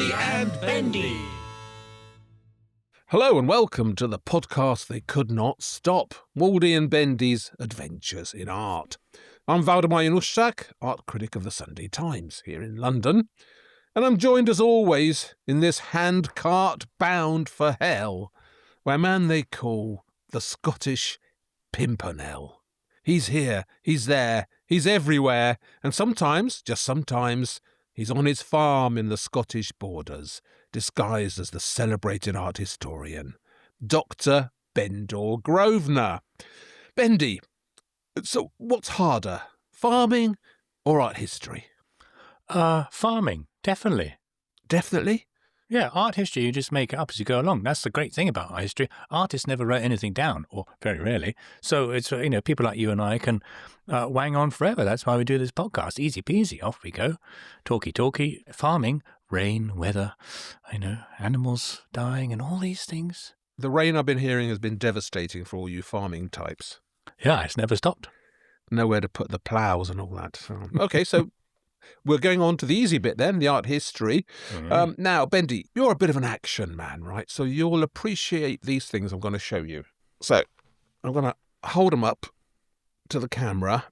Waldy and Bendy. Hello and welcome to the podcast they could not stop, Waldy and Bendy's Adventures in Art. I'm Waldemar Januszczak, art critic of the Sunday Times here in London, and I'm joined as always in this handcart bound for hell by a man they call the Scottish Pimpernel. He's here, he's there, he's everywhere, and sometimes, just sometimes, he's on his farm in the Scottish borders, disguised as the celebrated art historian, Dr. Bendor Grosvenor. Bendy, so what's harder, farming or art history? Farming, definitely. Definitely? Yeah, art history, you just make it up as you go along. That's the great thing about art history. Artists never write anything down, or very rarely. So it's, people like you and I can wang on forever. That's why we do this podcast. Easy peasy, off we go. Talky, farming, rain, weather, animals dying and all these things. The rain I've been hearing has been devastating for all you farming types. Yeah, it's never stopped. Nowhere to put the ploughs and all that. Okay, so we're going on to the easy bit then, the art history. Now, Bendy, you're a bit of an action man, right? So you'll appreciate these things I'm going to show you. So I'm going to hold them up to the camera.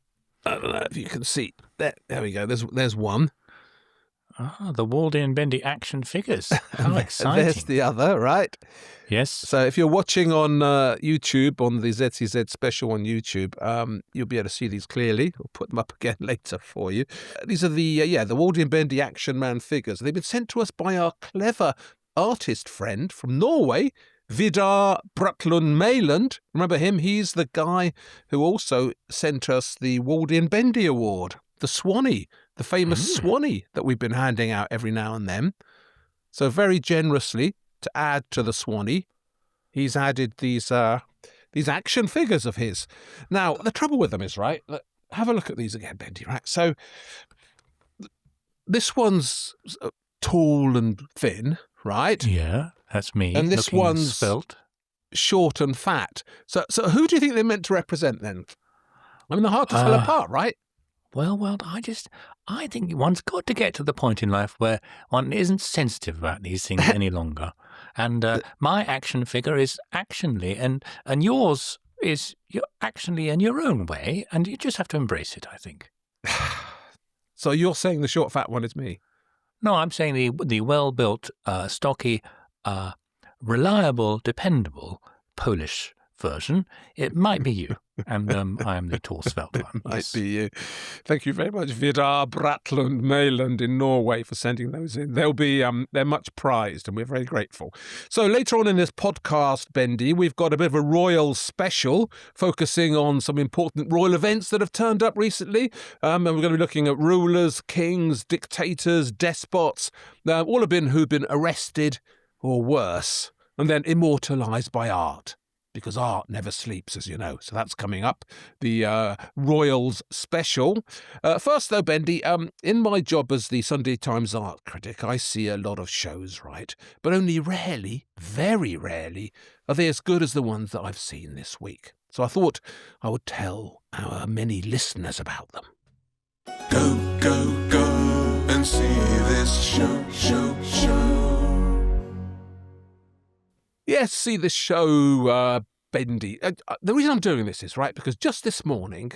I don't know if you can see. There we go. There's one. Ah, the Waldy and Bendy action figures. How exciting. There's the other, right? Yes. So if you're watching on YouTube, on the ZCZ special on YouTube, you'll be able to see these clearly. We'll put them up again later for you. These are the Waldy and Bendy Action Man figures. They've been sent to us by our clever artist friend from Norway, Vidar Bratlund Mayland. Remember him? He's the guy who also sent us the Waldy and Bendy Award, the Swanee, the famous Swanee that we've been handing out every now and then. So very generously, to add to the Swanee, he's added these action figures of his. Now, the trouble with them is, right, have a look at these again, Bendy, right? So this one's tall and thin, right? Yeah, that's me. And this one's spelt short and fat. So who do you think they're meant to represent then? I mean, they're hard to tell apart, right? Well, I think one's got to get to the point in life where one isn't sensitive about these things any longer. And my action figure is actionly, and yours is actionly in your own way, and you just have to embrace it, I think. So you're saying the short, fat one is me? No, I'm saying the well-built, stocky, reliable, dependable Polish version. It might be you, and I am the tall, svelte one. Might be you. Thank you very much, Vidar Bratlund Mayland in Norway, for sending those in. They're much prized, and we're very grateful. So later on in this podcast, Bendy, we've got a bit of a royal special focusing on some important royal events that have turned up recently, and we're going to be looking at rulers, kings, dictators, despots, all who've been arrested or worse, and then immortalised by art. Because art never sleeps, as you know. So that's coming up, the Royals special. First, though, Bendy, in my job as the Sunday Times art critic, I see a lot of shows, right? But only rarely, very rarely, are they as good as the ones that I've seen this week. So I thought I would tell our many listeners about them. Go and see this show. Yes, see the show, Bendy. The reason I'm doing this is, right, because just this morning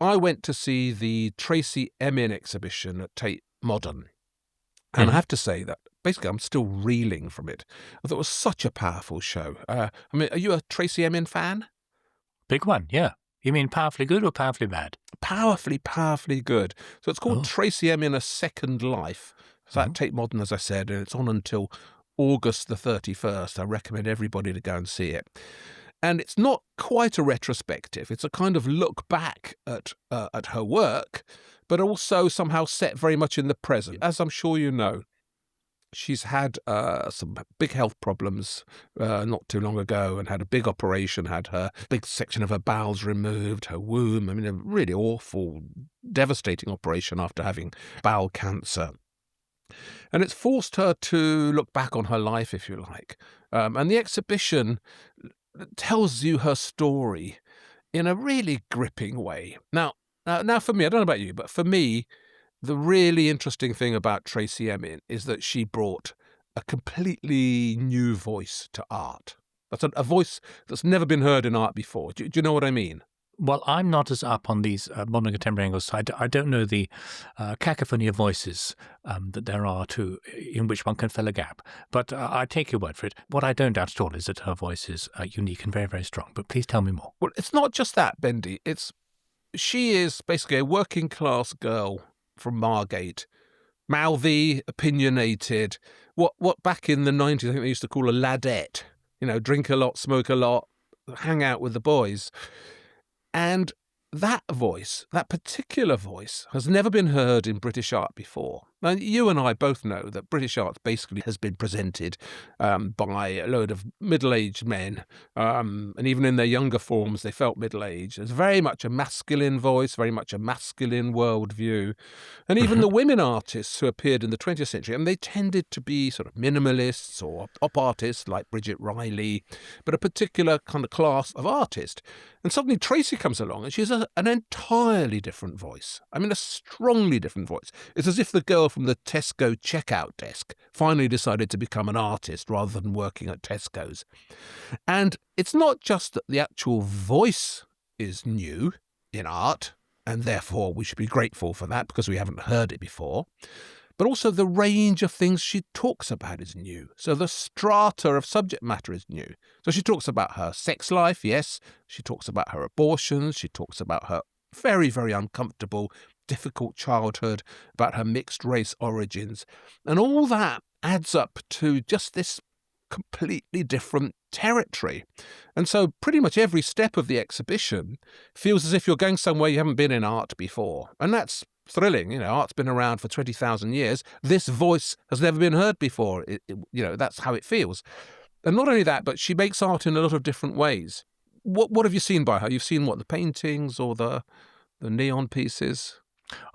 I went to see the Tracey Emin exhibition at Tate Modern. And I have to say that basically I'm still reeling from it. I thought it was such a powerful show. Are you a Tracey Emin fan? Big one, yeah. You mean powerfully good or powerfully bad? Powerfully good. So it's called Tracey Emin, A Second Life. It's at Tate Modern, as I said, and it's on until August the 31st. I recommend everybody to go and see it. And it's not quite a retrospective. It's a kind of look back at her work, but also somehow set very much in the present. As I'm sure you know, she's had some big health problems not too long ago and had a big operation, had her big section of her bowels removed, her womb. I mean, a really awful, devastating operation after having bowel cancer. And it's forced her to look back on her life, if you like. And the exhibition tells you her story in a really gripping way. Now, for me, I don't know about you, but for me, the really interesting thing about Tracey Emin is that she brought a completely new voice to art. That's a voice that's never been heard in art before. Do you know what I mean? Well, I'm not as up on these modern contemporary angles, so I don't know the cacophony of voices that there are in which one can fill a gap. But I take your word for it. What I don't doubt at all is that her voice is unique and very, very strong. But please tell me more. Well, it's not just that, Bendy. She is basically a working class girl from Margate, mouthy, opinionated. What back in the 90s, I think they used to call a ladette. Drink a lot, smoke a lot, hang out with the boys. And that voice, that particular voice, has never been heard in British art before. Now, you and I both know that British art basically has been presented by a load of middle-aged men, and even in their younger forms, they felt middle-aged. It's very much a masculine voice, very much a masculine worldview. And even the women artists who appeared in the 20th century, they tended to be sort of minimalists or op artists like Bridget Riley, but a particular kind of class of artist. And suddenly Tracy comes along and she's an entirely different voice. I mean, a strongly different voice. It's as if the girl from the Tesco checkout desk finally decided to become an artist rather than working at Tesco's. And it's not just that the actual voice is new in art, and therefore we should be grateful for that because we haven't heard it before, but also the range of things she talks about is new. So the strata of subject matter is new. So she talks about her sex life, yes. She talks about her abortions. She talks about her very, very uncomfortable, difficult childhood, about her mixed race origins. And all that adds up to just this completely different territory. And so pretty much every step of the exhibition feels as if you're going somewhere you haven't been in art before. And that's thrilling. Art's been around for 20,000 years. This voice has never been heard before. That's how it feels. And not only that, but she makes art in a lot of different ways. What have you seen by her? You've seen the paintings or the neon pieces?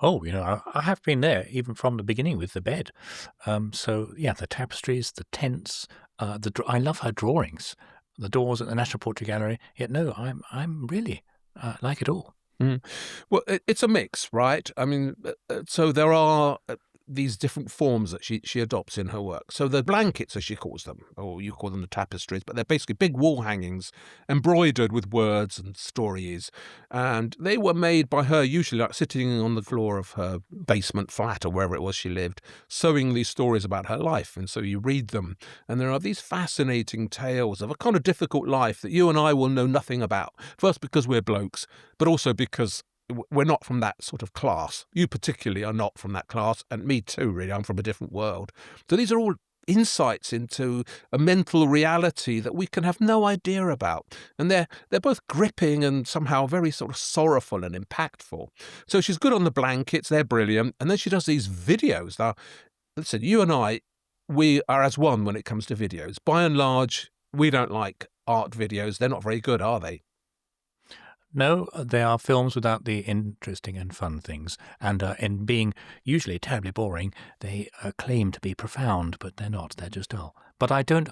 Oh, I have been there even from the beginning with the bed. So yeah, the tapestries, the tents. I love her drawings. The doors at the National Portrait Gallery. Yet no, I'm really like it all. Mm. Well, it's a mix, right? I mean, so there are these different forms that she adopts in her work. So the blankets, as she calls them, or you call them the tapestries, but they're basically big wall hangings embroidered with words and stories. And they were made by her usually like sitting on the floor of her basement flat or wherever it was she lived, sewing these stories about her life. And so you read them, and there are these fascinating tales of a kind of difficult life that you and I will know nothing about. First, because we're blokes, but also because we're not from that sort of class. You particularly are not from that class, and me too, really. I'm from a different world. So these are all insights into a mental reality that we can have no idea about. And they're both gripping and somehow very sort of sorrowful and impactful. So she's good on the blankets. They're brilliant. And then she does these videos. Now, listen, you and I, we are as one when it comes to videos. By and large, we don't like art videos. They're not very good, are they? No, they are films without the interesting and fun things. And in being usually terribly boring, they claim to be profound, but they're not. They're just dull. But I don't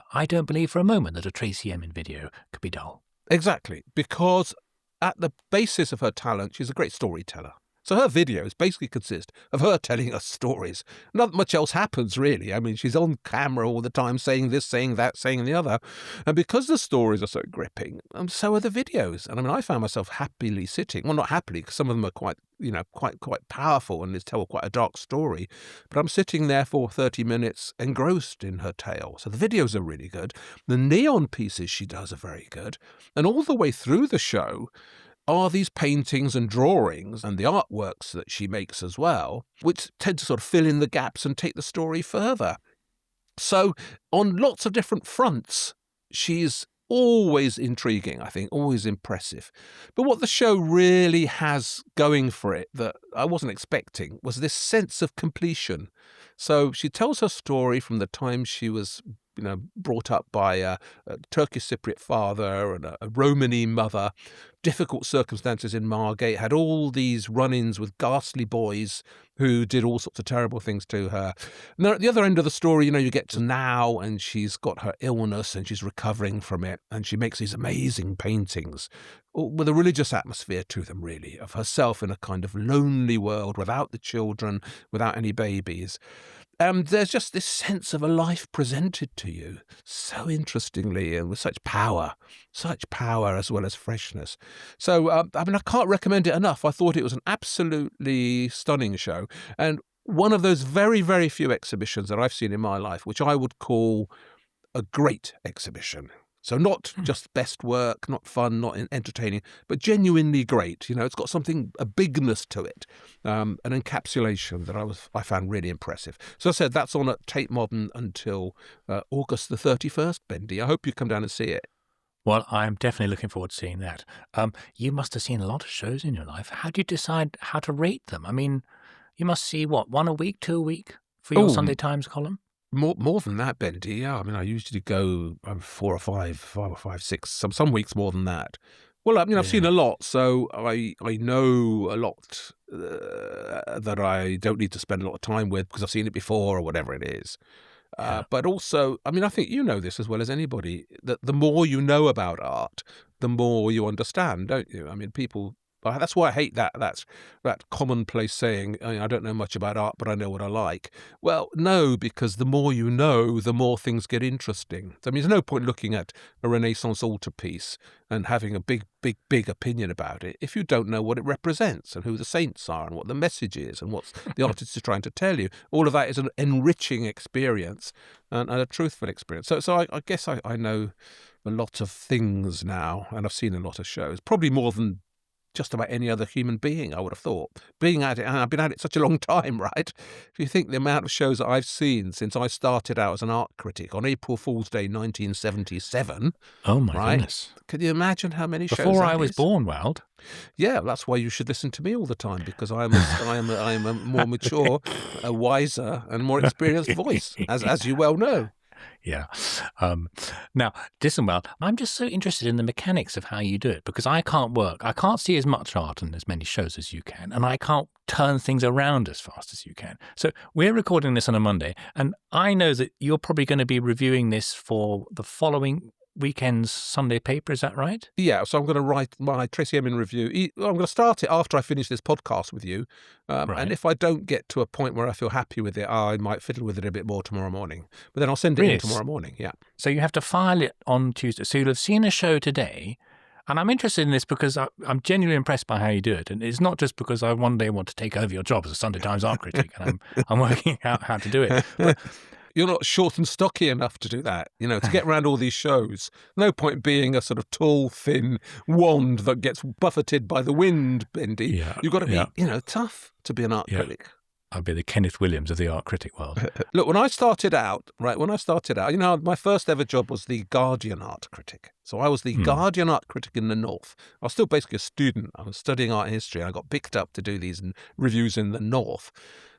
believe for a moment that a Tracey Emin video could be dull. Exactly, because at the basis of her talent, she's a great storyteller. So her videos basically consist of her telling us stories. Not much else happens, really. I mean, she's on camera all the time saying this, saying that, saying the other. And because the stories are so gripping, so are the videos. And I mean, I found myself happily sitting. Well, not happily, because some of them are quite powerful and tell quite a dark story. But I'm sitting there for 30 minutes engrossed in her tale. So the videos are really good. The neon pieces she does are very good. And all the way through the show are these paintings and drawings and the artworks that she makes as well, which tend to sort of fill in the gaps and take the story further. So on lots of different fronts, she's always intriguing, I think, always impressive. But what the show really has going for it that I wasn't expecting was this sense of completion. So she tells her story from the time she was brought up by a Turkish Cypriot father and a Romany mother, difficult circumstances in Margate, had all these run-ins with ghastly boys who did all sorts of terrible things to her. And then at the other end of the story, you get to now, and she's got her illness and she's recovering from it, and she makes these amazing paintings with a religious atmosphere to them, really, of herself in a kind of lonely world without the children, without any babies. there's just this sense of a life presented to you so interestingly and with such power as well as freshness. So, I can't recommend it enough. I thought it was an absolutely stunning show, and one of those very, very few exhibitions that I've seen in my life, which I would call a great exhibition. So not just best work, not fun, not entertaining, but genuinely great. It's got a bigness to it, an encapsulation that I found really impressive. So I said that's on at Tate Modern until August the 31st, Bendy. I hope you come down and see it. Well, I'm definitely looking forward to seeing that. You must have seen a lot of shows in your life. How do you decide how to rate them? You must see, one a week, 2 a week for your Sunday Times column? More than that, Bendy. Yeah, I usually go 4 or 5, 6. Some weeks more than that. Well, I've seen a lot, so I know a lot that I don't need to spend a lot of time with because I've seen it before or whatever it is. But also, I think you know this as well as anybody, that the more you know about art, the more you understand, don't you? People. That's why I hate that commonplace saying, I don't know much about art, but I know what I like. Well, no, because the more you know, the more things get interesting. There's no point looking at a Renaissance altarpiece and having a big opinion about it if you don't know what it represents and who the saints are and what the message is and what the artist is trying to tell you. All of that is an enriching experience and a truthful experience. So I guess I know a lot of things now, and I've seen a lot of shows, probably more than just about any other human being, I would have thought. Being at it, and I've been at it such a long time, right? If you think the amount of shows that I've seen since I started out as an art critic on April Fool's Day 1977. Oh, my right? Goodness. Can you imagine how many shows Before that I was is? born, Wild. Yeah, that's why you should listen to me all the time, because I am a more mature, a wiser, and more experienced voice, as you well know. Yeah. Now, listen, well, I'm just so interested in the mechanics of how you do it, because I can't see as much art and as many shows as you can, and I can't turn things around as fast as you can. So we're recording this on a Monday, and I know that you're probably going to be reviewing this for the following weekend's Sunday paper, is that right? Yeah, so I'm going to write my Tracey Emin review. I'm going to start it after I finish this podcast with you. Right. And if I don't get to a point where I feel happy with it, I might fiddle with it a bit more tomorrow morning. But then I'll send it in tomorrow morning, yeah. So you have to file it on Tuesday. So you'll have seen a show today. And I'm interested in this because I'm genuinely impressed by how you do it. And it's not just because I one day want to take over your job as a Sunday Times art critic and I'm working out how to do it. But you're not short and stocky enough to do that, to get around all these shows. No point being a sort of tall, thin wand that gets buffeted by the wind, Bendy. Yeah, You've got to be, tough to be an art critic. I'll be the Kenneth Williams of the art critic world. Look, when I started out, my first ever job was the Guardian art critic. So I was the Guardian art critic in the North. I was still basically a student. I was studying art history, and I got picked up to do these reviews in the North.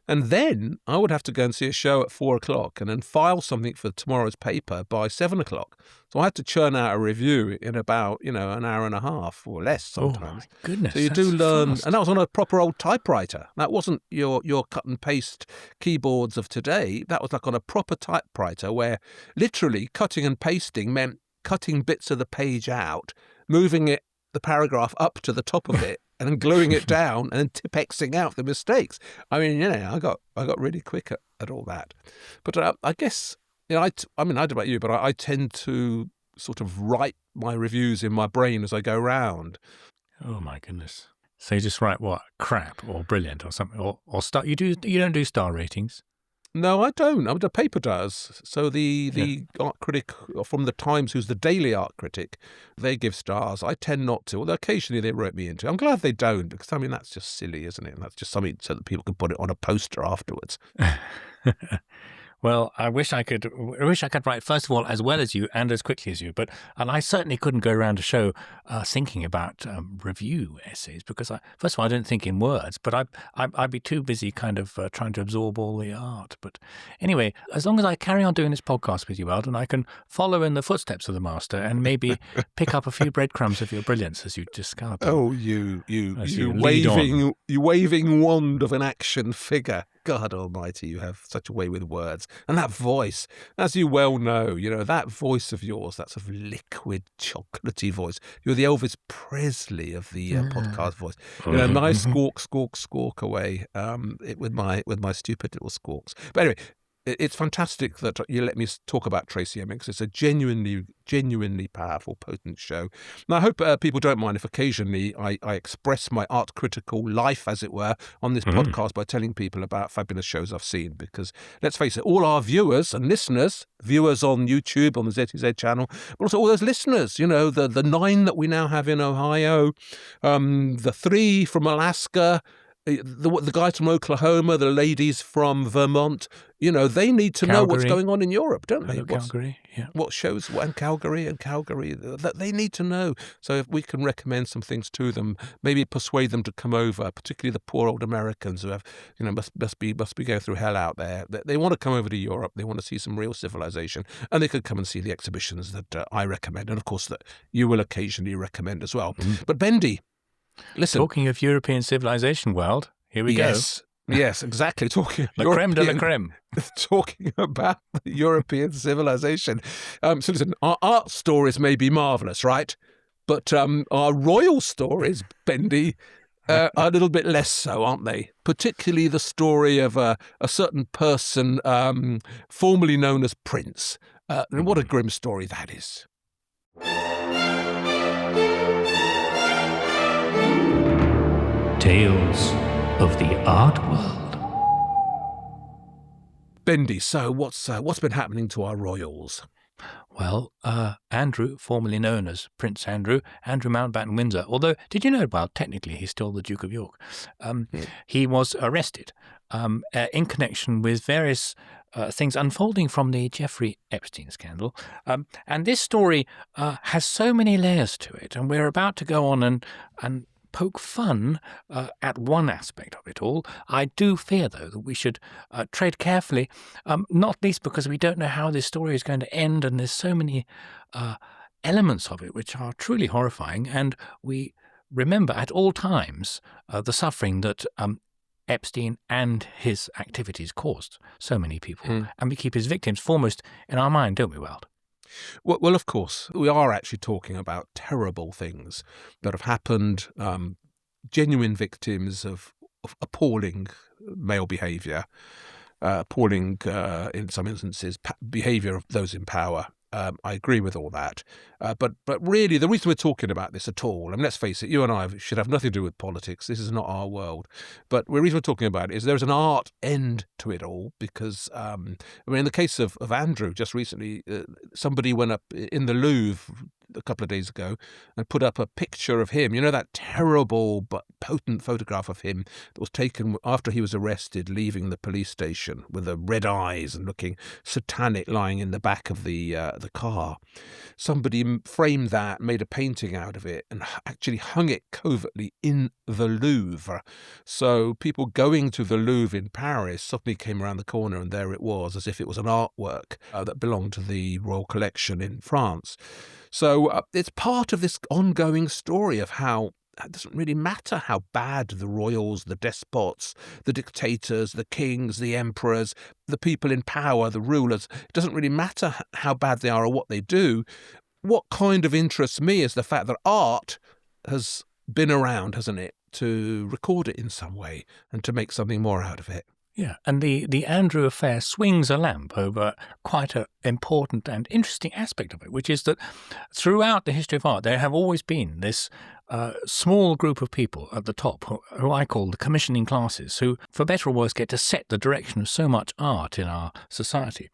And then I would have to go and see a show at 4:00 and then file something for tomorrow's paper by 7:00. So I had to churn out a review in about, an hour and a half or less sometimes. Oh, my goodness. So you do learn, fast. and that was on a proper old typewriter. That wasn't your cut and paste keyboards of today. That was like on a proper typewriter where literally cutting and pasting meant cutting bits of the page out, moving the paragraph up to the top of it, and then gluing it down and then Tipexing out the mistakes. I got really quick at all that. But I guess, I don't know about you, but I tend to sort of write my reviews in my brain as I go round. Oh, my goodness. So you just write what? Crap or brilliant or something? Or star? You don't do star ratings? No, I don't. The paper does. So the art critic from the Times, who's the daily art critic, they give stars. I tend not to, although occasionally they wrote me into it. I'm glad they don't, because, that's just silly, isn't it? And that's just something so that people can put it on a poster afterwards. Well, I wish I could write, first of all, as well as you and as quickly as you. And I certainly couldn't go around a show thinking about review essays because, first of all, I don't think in words, but I'd be too busy kind of trying to absorb all the art. But anyway, as long as I carry on doing this podcast with you, Eldon, I can follow in the footsteps of the master and maybe pick up a few breadcrumbs of your brilliance as you discard them. Oh, you waving wand of an action figure. God almighty, you have such a way with words. And that voice, as you well know, that voice of yours, that sort of liquid, chocolatey voice. You're the Elvis Presley of the podcast voice. Nice squawk away with my stupid little squawks. But anyway, it's fantastic that you let me talk about Tracey Emin, because it's a genuinely powerful, potent show. And I hope people don't mind if occasionally I express my art critical life, as it were, on this podcast by telling people about fabulous shows I've seen. Because let's face it, all our viewers and listeners, viewers on YouTube, on the ZTZ channel, but also all those listeners, the 9 that we now have in Ohio, the 3 from Alaska, the guys from Oklahoma, the ladies from Vermont, they need to know what's going on in Europe, don't they? Calgary, yeah. What shows, and Calgary, that they need to know. So if we can recommend some things to them, maybe persuade them to come over, particularly the poor old Americans who have, must be going through hell out there. They want to come over to Europe. They want to see some real civilization, and they could come and see the exhibitions that I recommend, and of course that you will occasionally recommend as well. But Bendy, listen. Talking of European civilization world, here we go. Yes, exactly. Talking la creme de la creme. Talking about the European civilization. So listen, our art stories may be marvellous, right? But our royal stories, Bendy, are a little bit less so, aren't they? Particularly the story of a certain person formerly known as Prince. And what a grim story that is. Tales of the Art World. Bendy, so what's been happening to our royals? Well, Andrew, formerly known as Prince Andrew Mountbatten-Windsor, although, did you know, well, technically he's still the Duke of York, he was arrested in connection with various things unfolding from the Jeffrey Epstein scandal. And this story has so many layers to it, and we're about to go on and poke fun at one aspect of it all. I do fear, though, that we should tread carefully, not least because we don't know how this story is going to end, and there's so many elements of it which are truly horrifying, and we remember at all times the suffering that Epstein and his activities caused so many people, and we keep his victims foremost in our mind, don't we, Weld? Well, of course, we are actually talking about terrible things that have happened, genuine victims of appalling male behaviour, appalling, in some instances, behaviour of those in power. I agree with all that. But really, the reason we're talking about this at all, and let's face it, you and I should have nothing to do with politics. This is not our world. But the reason we're talking about it is there's an art end to it all, because, in the case of Andrew, just recently, somebody went up in the Louvre a couple of days ago and put up a picture of him, that terrible but potent photograph of him that was taken after he was arrested, leaving the police station with the red eyes and looking satanic, lying in the back of the car. Somebody framed that, made a painting out of it, and actually hung it covertly in the Louvre. So people going to the Louvre in Paris suddenly came around the corner, and there it was, as if it was an artwork that belonged to the Royal Collection in France. So it's part of this ongoing story of how it doesn't really matter how bad the royals, the despots, the dictators, the kings, the emperors, the people in power, the rulers, it doesn't really matter how bad they are or what they do. What kind of interests me is the fact that art has been around, hasn't it, to record it in some way and to make something more out of it. Yeah, and the Andrew affair swings a lamp over quite an important and interesting aspect of it, which is that throughout the history of art, there have always been this small group of people at the top, who I call the commissioning classes, who, for better or worse, get to set the direction of so much art in our society.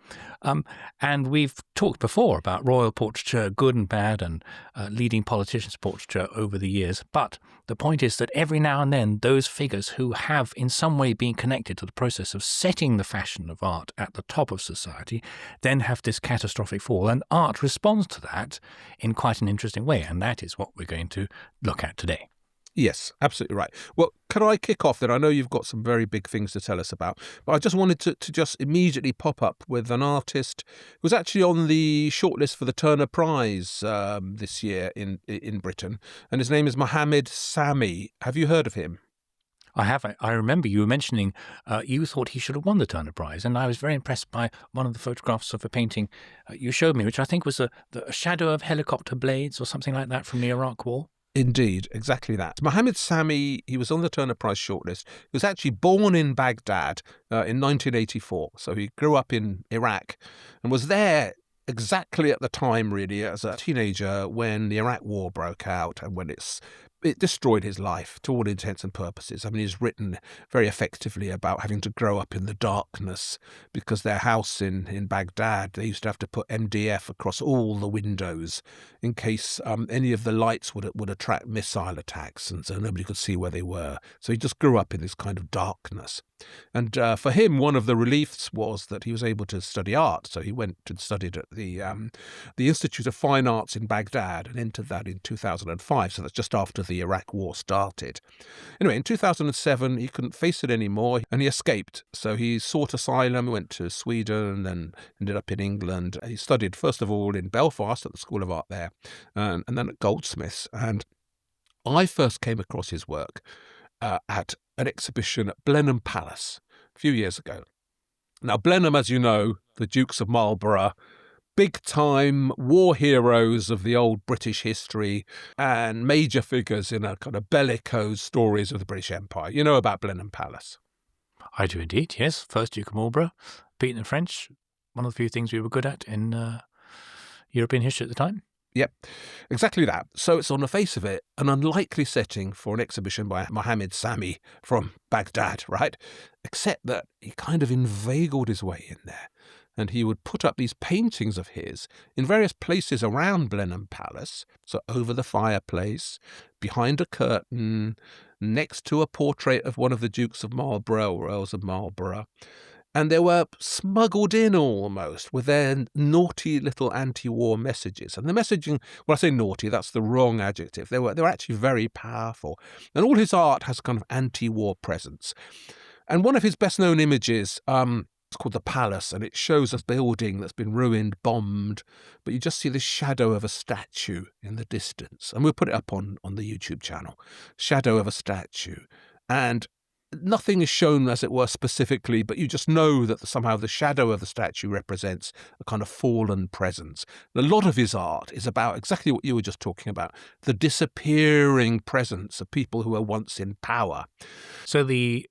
And we've talked before about royal portraiture, good and bad, and leading politicians' portraiture over the years. But the point is that every now and then, those figures who have in some way been connected to the process of setting the fashion of art at the top of society then have this catastrophic fall. And art responds to that in quite an interesting way. And that is what we're going to look at today. Yes, absolutely right. Well, can I kick off then? I know you've got some very big things to tell us about, but I just wanted to just immediately pop up with an artist who was actually on the shortlist for the Turner Prize this year in Britain, and his name is Mohammed Sami. Have you heard of him? I have. I remember you were mentioning you thought he should have won the Turner Prize, and I was very impressed by one of the photographs of a painting you showed me, which I think was a shadow of helicopter blades or something like that from the Iraq War. Indeed, exactly that. Mohammed Sami, he was on the Turner Prize shortlist. He was actually born in Baghdad in 1984. So he grew up in Iraq and was there exactly at the time, really, as a teenager when the Iraq War broke out and when it destroyed his life to all intents and purposes. I mean, he's written very effectively about having to grow up in the darkness because their house in Baghdad, they used to have to put MDF across all the windows in case any of the lights would attract missile attacks, and so nobody could see where they were. So he just grew up in this kind of darkness. And for him, one of the reliefs was that he was able to study art. So he went and studied at the Institute of Fine Arts in Baghdad and entered that in 2005. So that's just after the Iraq War started. Anyway, in 2007, he couldn't face it anymore and he escaped. So he sought asylum, went to Sweden, and then ended up in England. He studied, first of all, in Belfast at the School of Art there, and then at Goldsmiths. And I first came across his work at an exhibition at Blenheim Palace a few years ago. Now, Blenheim, as you know, the Dukes of Marlborough, big-time war heroes of the old British history and major figures in a kind of bellicose stories of the British Empire. You know about Blenheim Palace? I do indeed, yes. First Duke of Marlborough, beating the French, one of the few things we were good at in European history at the time. Yep, exactly that. So it's on the face of it an unlikely setting for an exhibition by Mohammed Sami from Baghdad, right? Except that he kind of inveigled his way in there. And he would put up these paintings of his in various places around Blenheim Palace. So over the fireplace, behind a curtain, next to a portrait of one of the Dukes of Marlborough or Earls of Marlborough. And they were smuggled in almost with their naughty little anti-war messages. And the messaging, well, I say naughty, that's the wrong adjective. They were actually very powerful. And all his art has kind of anti-war presence. And one of his best-known images, it's called The Palace, and it shows a building that's been ruined, bombed, but you just see the shadow of a statue in the distance. And we'll put it up on the YouTube channel. Shadow of a statue. And nothing is shown, as it were, specifically, but you just know that somehow the shadow of the statue represents a kind of fallen presence. A lot of his art is about exactly what you were just talking about, the disappearing presence of people who were once in power. So the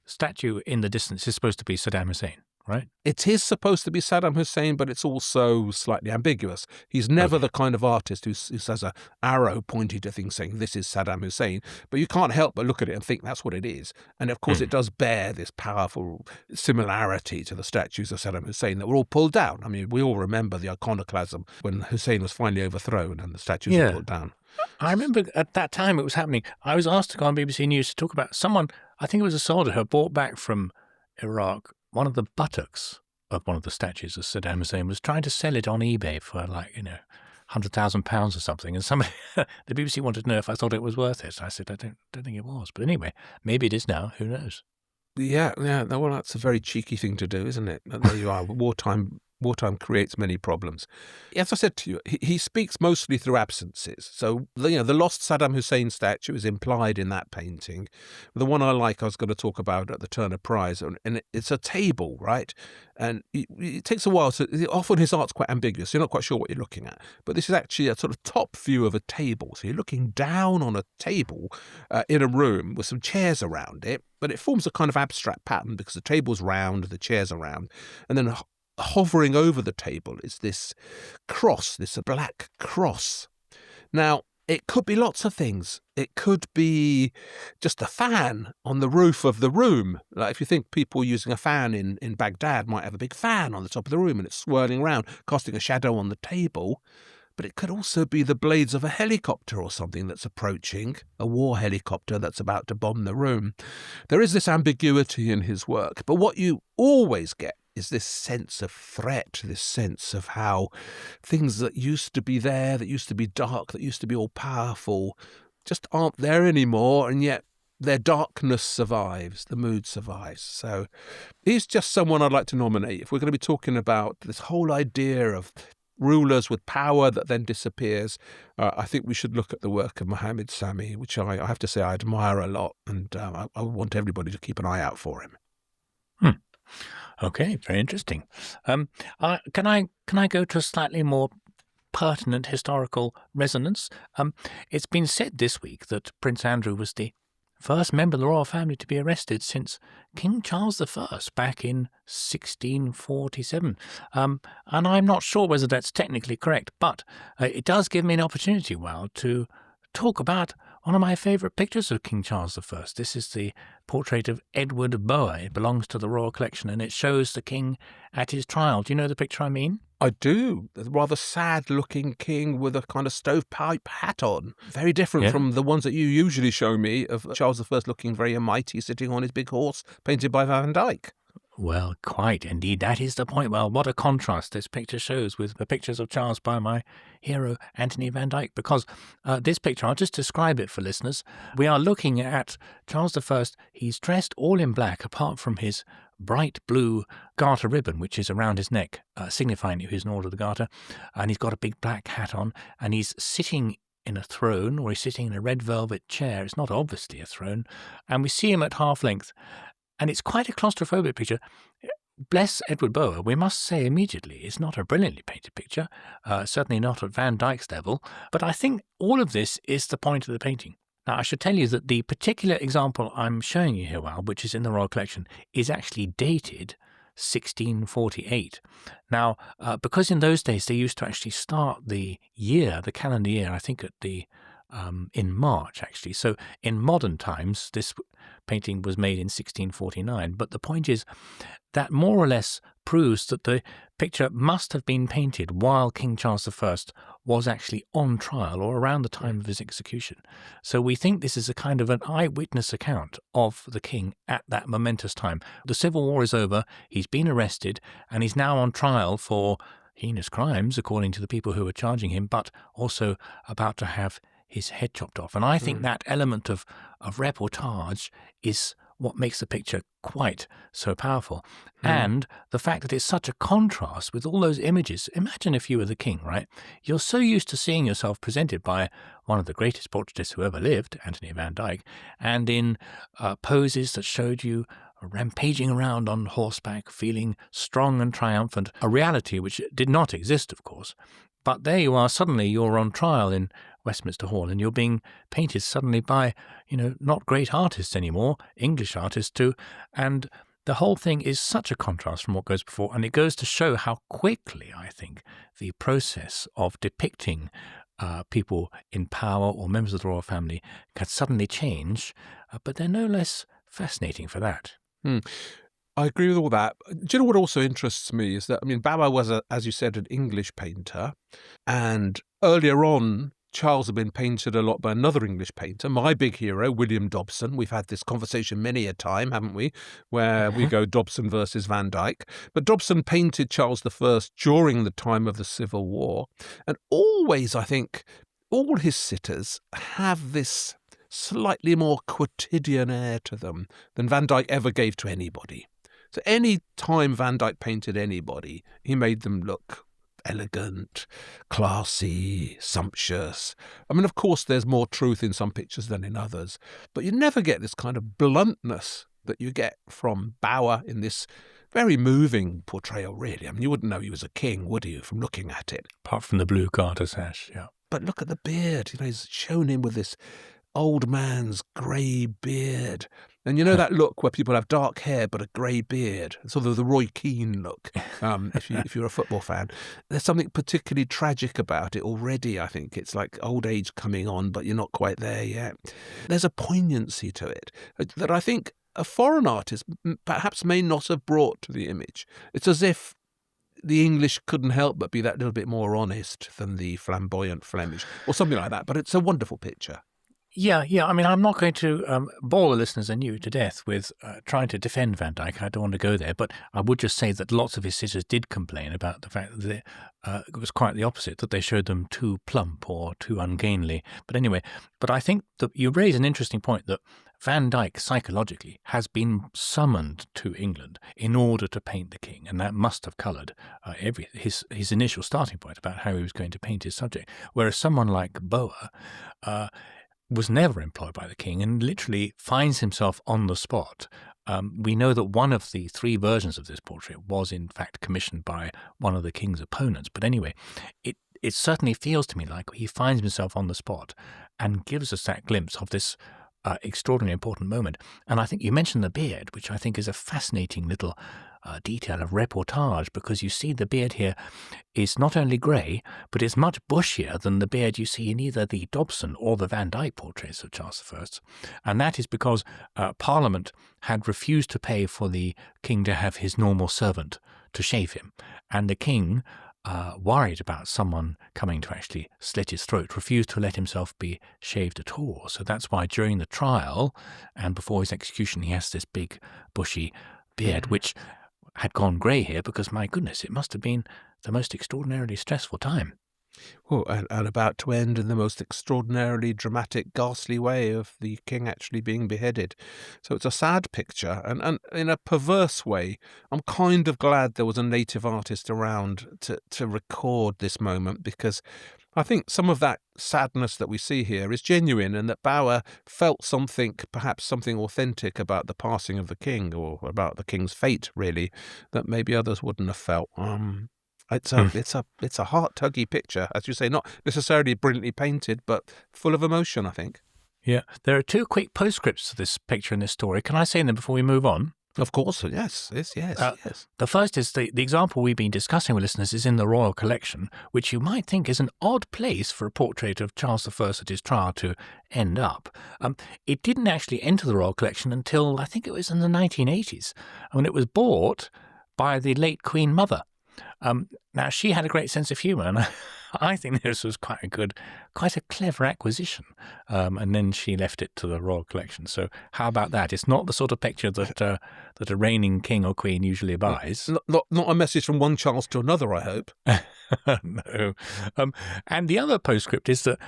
statue in the distance is supposed to be Saddam Hussein, right? It is supposed to be Saddam Hussein, but it's also slightly ambiguous. He's never the kind of artist who has an arrow pointing to things saying, this is Saddam Hussein. But you can't help but look at it and think that's what it is. And of course, it does bear this powerful similarity to the statues of Saddam Hussein that were all pulled down. I mean, we all remember the iconoclasm when Hussein was finally overthrown and the statues were pulled down. I remember at that time it was happening. I was asked to go on BBC News to talk about someone, I think it was a soldier who brought back from Iraq one of the buttocks of one of the statues of Saddam Hussein, was trying to sell it on eBay for £100,000 or something. And somebody, the BBC wanted to know if I thought it was worth it. I said, I don't think it was. But anyway, maybe it is now. Who knows? Yeah. Well, that's a very cheeky thing to do, isn't it? There you are. Wartime creates many problems. As I said to you, he speaks mostly through absences. So, the lost Saddam Hussein statue is implied in that painting. The one I was going to talk about at the Turner Prize, and it's a table, right? And it takes a while. Often his art's quite ambiguous. You're not quite sure what you're looking at. But this is actually a sort of top view of a table. So you're looking down on a table in a room with some chairs around it. But it forms a kind of abstract pattern because the table's round, the chairs are round. And then hovering over the table is this cross, this black cross. Now, it could be lots of things. It could be just a fan on the roof of the room. Like if you think people using a fan in Baghdad might have a big fan on the top of the room and it's swirling around, casting a shadow on the table. But it could also be the blades of a helicopter or something that's approaching, a war helicopter that's about to bomb the room. There is this ambiguity in his work, but what you always get is this sense of threat, this sense of how things that used to be there, that used to be dark, that used to be all-powerful, just aren't there anymore, and yet their darkness survives, the mood survives. So he's just someone I'd like to nominate. If we're going to be talking about this whole idea of rulers with power that then disappears, I think we should look at the work of Mohammed Sami, which I have to say I admire a lot, and I want everybody to keep an eye out for him. Okay, very interesting. Can I go to a slightly more pertinent historical resonance. It's been said this week that Prince Andrew was the first member of the royal family to be arrested since King Charles I back in 1647. And I'm not sure whether that's technically correct, but it does give me an opportunity, to talk about one of my favourite pictures of King Charles I. This is the portrait of Edward Bower. It belongs to the Royal Collection, and it shows the king at his trial. Do you know the picture I mean? I do. A rather sad-looking king with a kind of stovepipe hat on. Very different from the ones that you usually show me of Charles I looking very mighty, sitting on his big horse, painted by Van Dyck. Well, quite indeed. That is the point. Well, what a contrast this picture shows with the pictures of Charles by my hero, Anthony Van Dyck, because this picture, I'll just describe it for listeners. We are looking at Charles I. He's dressed all in black, apart from his bright blue garter ribbon, which is around his neck, signifying that he's an Order of the Garter, and he's got a big black hat on, and he's sitting in a throne, or he's sitting in a red velvet chair. It's not obviously a throne, and we see him at half length. And it's quite a claustrophobic picture. Bless Edward Bower, we must say immediately, it's not a brilliantly painted picture, certainly not at Van Dyck's level, but I think all of this is the point of the painting. Now, I should tell you that the particular example I'm showing you here, which is in the Royal Collection, is actually dated 1648. Now, because in those days they used to actually start the calendar year, I think in March, actually. So in modern times, this painting was made in 1649. But the point is that more or less proves that the picture must have been painted while King Charles I was actually on trial or around the time of his execution. So we think this is a kind of an eyewitness account of the king at that momentous time. The Civil War is over, he's been arrested, and he's now on trial for heinous crimes, according to the people who are charging him, but also about to have his head chopped off. And I think that element of reportage is what makes the picture quite so powerful. And the fact that it's such a contrast with all those images. Imagine if you were the king, right? You're so used to seeing yourself presented by one of the greatest portraitists who ever lived, Anthony Van Dyck, and in poses that showed you rampaging around on horseback, feeling strong and triumphant, a reality which did not exist, of course. But there you are, suddenly you're on trial in Westminster Hall, and you're being painted suddenly by, not great artists anymore, English artists too, and the whole thing is such a contrast from what goes before, and it goes to show how quickly, I think, the process of depicting people in power or members of the royal family can suddenly change, but they're no less fascinating for that. I agree with all that. Do you know what also interests me is that, Bower was, as you said, an English painter, and earlier on, Charles had been painted a lot by another English painter, my big hero, William Dobson. We've had this conversation many a time, haven't we, where we go Dobson versus Van Dyck. But Dobson painted Charles I during the time of the Civil War, and always, I think, all his sitters have this slightly more quotidian air to them than Van Dyck ever gave to anybody. So any time Van Dyck painted anybody, he made them look elegant, classy, sumptuous. Of course, there's more truth in some pictures than in others, but you never get this kind of bluntness that you get from Bower in this very moving portrayal, really. You wouldn't know he was a king, would you, from looking at it? Apart from the blue garter sash, yeah. But look at the beard. He's shown him with this old man's grey beard. And that look where people have dark hair but a grey beard, sort of the Roy Keane look, if you're a football fan. There's something particularly tragic about it already, I think. It's like old age coming on, but you're not quite there yet. There's a poignancy to it that I think a foreign artist perhaps may not have brought to the image. It's as if the English couldn't help but be that little bit more honest than the flamboyant Flemish, or something like that. But it's a wonderful picture. Yeah. I'm not going to bore the listeners and you to death with trying to defend Van Dyck. I don't want to go there, but I would just say that lots of his sitters did complain about the fact that it was quite the opposite, that they showed them too plump or too ungainly. But anyway, I think that you raise an interesting point that Van Dyck psychologically has been summoned to England in order to paint the king, and that must have coloured his initial starting point about how he was going to paint his subject. Whereas someone like Bower was never employed by the king and literally finds himself on the spot. We know that one of the three versions of this portrait was in fact commissioned by one of the king's opponents. But anyway, it certainly feels to me like he finds himself on the spot and gives us that glimpse of this extraordinarily important moment. And I think you mentioned the beard, which I think is a fascinating little detail of reportage, because you see the beard here is not only grey, but it's much bushier than the beard you see in either the Dobson or the Van Dyck portraits of Charles I. And that is because Parliament had refused to pay for the king to have his normal servant to shave him. And the king, worried about someone coming to actually slit his throat, refused to let himself be shaved at all. So that's why during the trial and before his execution, he has this big bushy beard, which had gone grey here because, my goodness, it must have been the most extraordinarily stressful time. Well, and about to end in the most extraordinarily dramatic, ghastly way of the king actually being beheaded. So it's a sad picture, and in a perverse way, I'm kind of glad there was a native artist around to record this moment, because I think some of that sadness that we see here is genuine, and that Bauer felt something, perhaps something authentic about the passing of the king, or about the king's fate, really, that maybe others wouldn't have felt. It's a heart-tuggy picture, as you say, not necessarily brilliantly painted, but full of emotion, I think. Yeah, there are 2 quick postscripts to this picture in this story. Can I say them before we move on? Of course, yes. The first is the example we've been discussing with listeners is in the Royal Collection, which you might think is an odd place for a portrait of Charles I at his trial to end up. It didn't actually enter the Royal Collection until, I think it was in the 1980s, when it was bought by the late Queen Mother. Now, she had a great sense of humour, and I think this was quite a clever acquisition. And then she left it to the Royal Collection. So how about that? It's not the sort of picture that a reigning king or queen usually buys. Not a message from one Charles to another, I hope. No. And the other postscript is that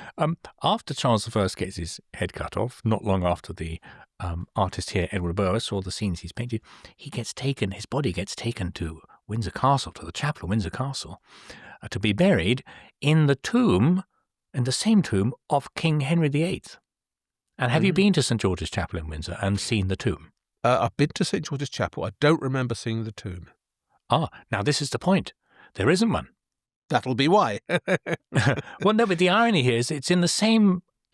after Charles I gets his head cut off, not long after the artist here, Edward Burr, saw the scenes he's painted, his body gets taken to Windsor Castle, to the chapel of Windsor Castle, to be buried in the same tomb of King Henry VIII. And have you been to St George's Chapel in Windsor and seen the tomb? I've been to St George's Chapel. I don't remember seeing the tomb. Now this is the point. There isn't one. That'll be why. Well, no, but the irony here is it's in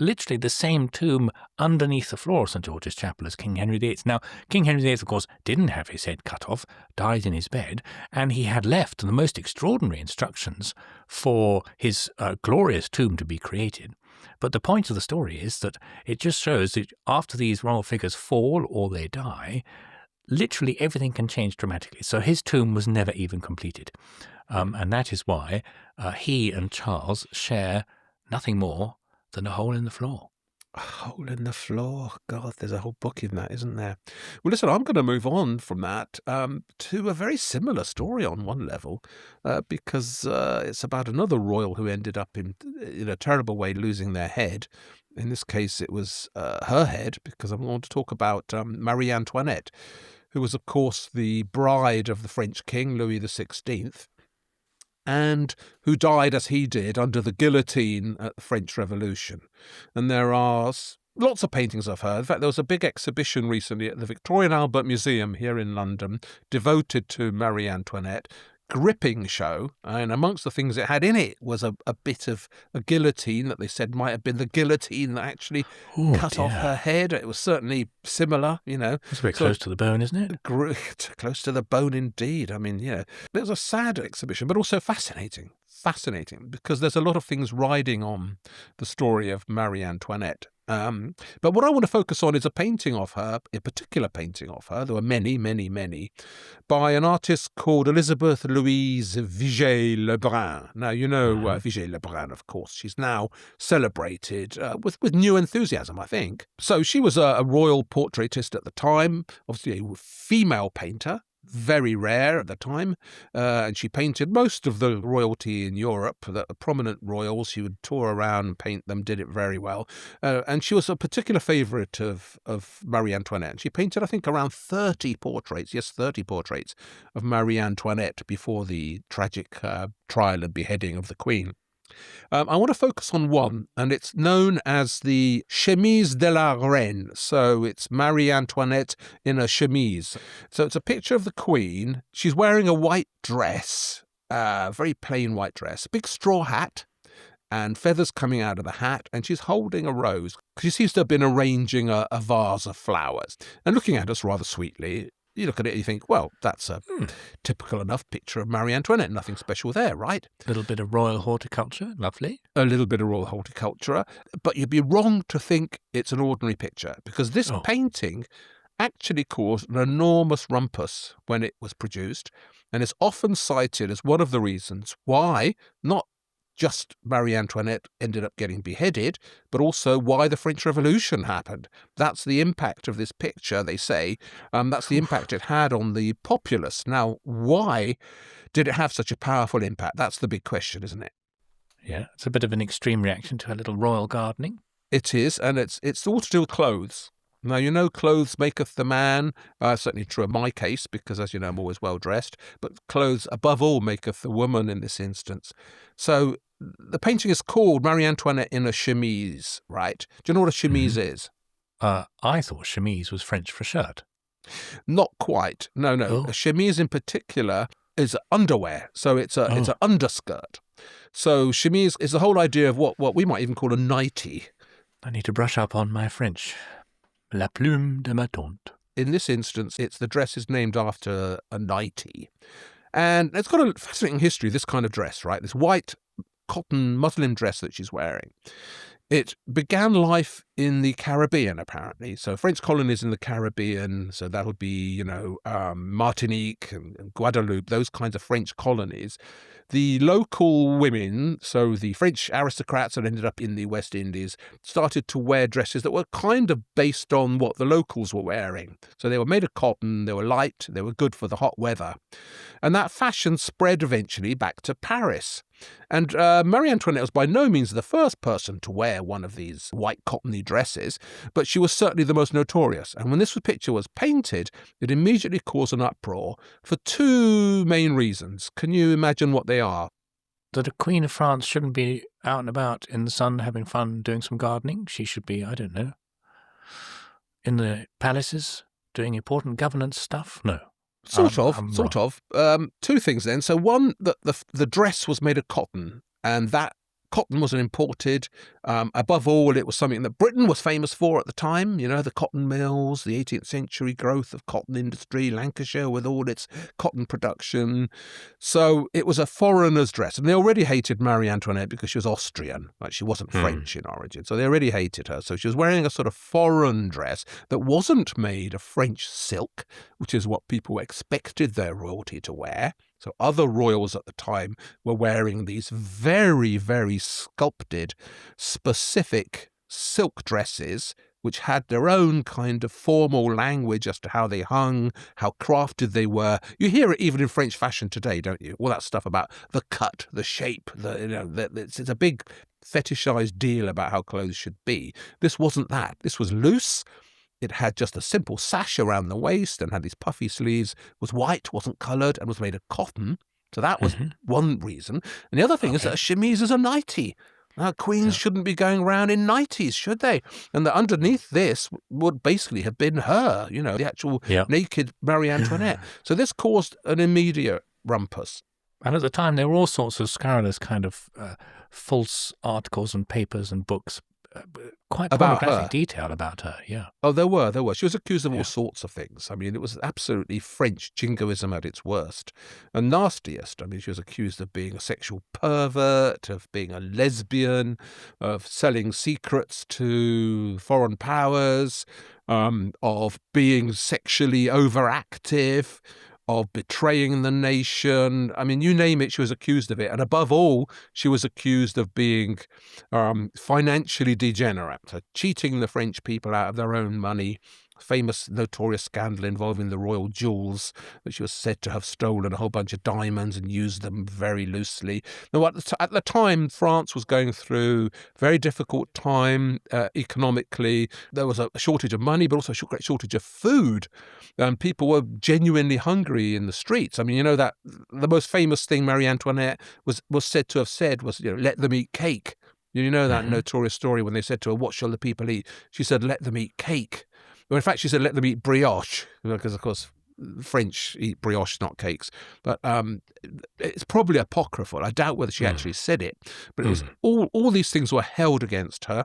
literally the same tomb underneath the floor of St George's Chapel as King Henry VIII. Now, King Henry VIII, of course, didn't have his head cut off, died in his bed, and he had left the most extraordinary instructions for his glorious tomb to be created. But the point of the story is that it just shows that after these royal figures fall or they die, literally everything can change dramatically. So his tomb was never even completed. And that is why he and Charles share nothing more than a hole in the floor. A hole in the floor. God, there's a whole book in that, isn't there? Well, listen, I'm going to move on from that to a very similar story on one level, because it's about another royal who ended up in a terrible way losing their head. In this case, it was her head, because I want to talk about Marie Antoinette, who was, of course, the bride of the French king, Louis XVI, and who died as he did under the guillotine at the French Revolution. And there are lots of paintings of her. In fact, there was a big exhibition recently at the Victoria and Albert Museum here in London devoted to Marie Antoinette. Gripping show, and amongst the things it had in it was a bit of a guillotine that they said might have been the guillotine that actually cut off her head. It was certainly similar, It's a bit close to the bone, isn't it? Close to the bone indeed. I mean, it was a sad exhibition, but also fascinating, because there's a lot of things riding on the story of Marie Antoinette. But what I want to focus on is a painting of her, a particular painting of her. There were many, many, many, by an artist called Elizabeth Louise Vigée-Lebrun. Now, Vigée-Lebrun, of course. She's now celebrated with new enthusiasm, I think. So she was a royal portraitist at the time, obviously a female painter. Very rare at the time, and she painted most of the royalty in Europe, the prominent royals. She would tour around and paint them, did it very well, and she was a particular favourite of Marie Antoinette. She painted, I think, around 30 portraits of Marie Antoinette before the tragic trial and beheading of the Queen. I want to focus on one, and it's known as the Chemise de la Reine. So it's Marie Antoinette in a chemise. So it's a picture of the Queen. She's wearing a white dress, very plain white dress, big straw hat, and feathers coming out of the hat, and she's holding a rose. She seems to have been arranging a vase of flowers and looking at us rather sweetly. You look at it and you think, well, that's a typical enough picture of Marie Antoinette. Nothing special there, right? A little bit of royal horticulture. Lovely. A little bit of royal horticulture. But you'd be wrong to think it's an ordinary picture, because this painting actually caused an enormous rumpus when it was produced, and is often cited as one of the reasons why not just Marie Antoinette ended up getting beheaded, but also why the French Revolution happened. That's the impact of this picture, they say. That's the impact it had on the populace. Now, why did it have such a powerful impact? That's the big question, isn't it? Yeah, it's a bit of an extreme reaction to a little royal gardening. It is, and it's all to do with clothes. Now, you know, clothes maketh the man. Certainly true in my case, because, as you know, I'm always well-dressed. But clothes, above all, maketh the woman in this instance. So the painting is called Marie Antoinette in a chemise, right? Do you know what a chemise is? I thought chemise was French for shirt. Not quite. No. Oh. A chemise in particular is underwear. So it's an underskirt. So chemise is the whole idea of what we might even call a nightie. I need to brush up on my French. La plume de ma tante. In this instance, the dress is named after a nightie. And it's got a fascinating history, this kind of dress, right? This white cotton muslin dress that she's wearing. It began life in the Caribbean, apparently. So French colonies in the Caribbean, so that would be, Martinique and Guadeloupe, those kinds of French colonies. The local women, so the French aristocrats that ended up in the West Indies, started to wear dresses that were kind of based on what the locals were wearing. So they were made of cotton, they were light, they were good for the hot weather. And that fashion spread eventually back to Paris. And Marie Antoinette was by no means the first person to wear one of these white cottony dresses, but she was certainly the most notorious. And when this picture was painted, it immediately caused an uproar for two main reasons. Can you imagine what they are? That a Queen of France shouldn't be out and about in the sun having fun doing some gardening. She should be, I don't know, in the palaces doing important governance stuff? No. Sort of. Two things then. So one, that the dress was made of cotton, and that cotton wasn't imported. Above all, it was something that Britain was famous for at the time. You know, the cotton mills, the 18th century growth of cotton industry, Lancashire with all its cotton production. So it was a foreigner's dress. And they already hated Marie Antoinette because she was Austrian. Like, she wasn't French in origin. So they already hated her. So she was wearing a sort of foreign dress that wasn't made of French silk, which is what people expected their royalty to wear. So other royals at the time were wearing these very, very sculpted, specific silk dresses, which had their own kind of formal language as to how they hung, how crafted they were. You hear it even in French fashion today, don't you? All that stuff about the cut, the shape, it's a big fetishized deal about how clothes should be. This wasn't that. This was loose. It had just a simple sash around the waist and had these puffy sleeves, was white, wasn't coloured, and was made of cotton. So that was one reason. And the other thing is that a chemise is a nightie. Queens shouldn't be going around in nighties, should they? And that underneath this would basically have been her, the actual naked Marie Antoinette. So this caused an immediate rumpus. And at the time, there were all sorts of scurrilous kind of false articles and papers and books, quite pornographic detail about her, Oh, there were. She was accused of all sorts of things. I mean, it was absolutely French jingoism at its worst and nastiest. I mean, she was accused of being a sexual pervert, of being a lesbian, of selling secrets to foreign powers, of being sexually overactive, of betraying the nation. I mean, you name it, she was accused of it. And above all, she was accused of being financially degenerate, so cheating the French people out of their own money. Famous, notorious scandal involving the royal jewels, that she was said to have stolen a whole bunch of diamonds and used them very loosely. Now, at the time, France was going through a very difficult time economically. There was a shortage of money, but also a great shortage of food. People were genuinely hungry in the streets. I mean, that the most famous thing Marie Antoinette was said to have said was, let them eat cake. You know that notorious story when they said to her, what shall the people eat? She said, let them eat cake. Well, in fact, she said, let them eat brioche, because, of course, French eat brioche, not cakes. But it's probably apocryphal. I doubt whether she actually said it. But it was all these things were held against her,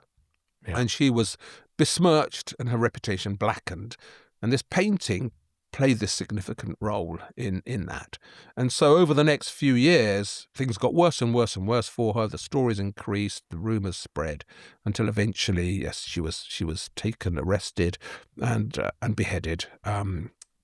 and she was besmirched and her reputation blackened. And this painting played this significant role in that. And so over the next few years, things got worse and worse and worse for her. The stories increased, the rumours spread, until eventually, yes, she was taken, arrested, and beheaded